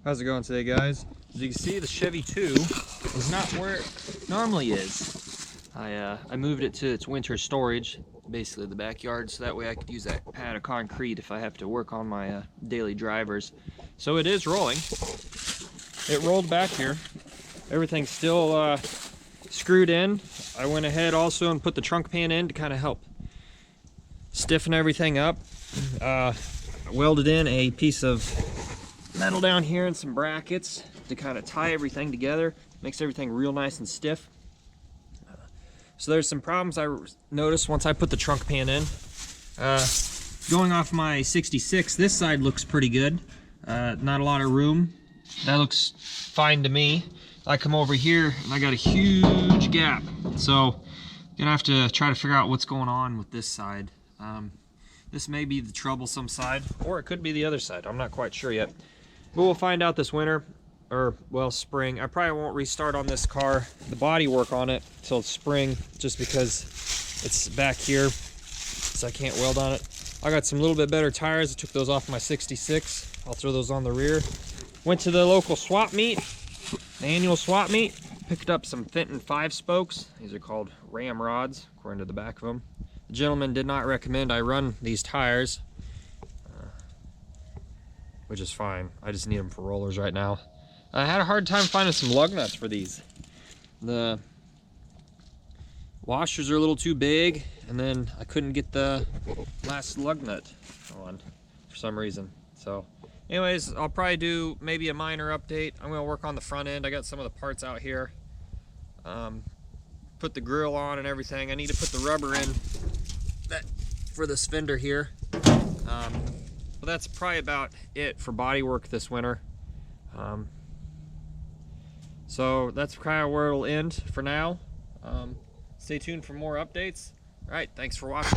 How's it going today, guys? As you can see, the Chevy 2 is not where it normally is. I moved it to its winter storage, basically the backyard, so that way I could use that pad of concrete if I have to work on my daily drivers. So it is rolling. It rolled back here. Everything's still screwed in. I went ahead also and put the trunk pan in to kind of help stiffen everything up. I welded in a piece of metal down here and some brackets to kind of tie everything together. Makes everything real nice and stiff. So there's some problems I noticed once I put the trunk pan in. Going off my 66, this side looks pretty good. Not a lot of room. That looks fine to me. I come over here and I got a huge gap. So gonna have to try to figure out what's going on with this side. This may be the troublesome side, or it could be the other side. I'm not quite sure yet. But we'll find out this winter, or well, spring. I probably won't restart on this car, the body work on it, till spring, just because it's back here, so I can't weld on it. I got some little bit better tires. I took those off my 66. I'll throw those on the rear. Went to the local swap meet, the annual swap meet. Picked up some Fenton 5-spokes. These are called ram rods, according to the back of them. The gentleman did not recommend I run these tires, which is fine. I just need them for rollers right now. I had a hard time finding some lug nuts for these. The washers are a little too big, and then I couldn't get the last lug nut on for some reason. So anyways, I'll probably do maybe a minor update. I'm gonna work on the front end. I got some of the parts out here. Put the grill on and everything. I need to put the rubber in that for this fender here. But that's probably about it for body work this winter. So that's kind of where it'll end for now. Stay tuned for more updates. All right, thanks for watching.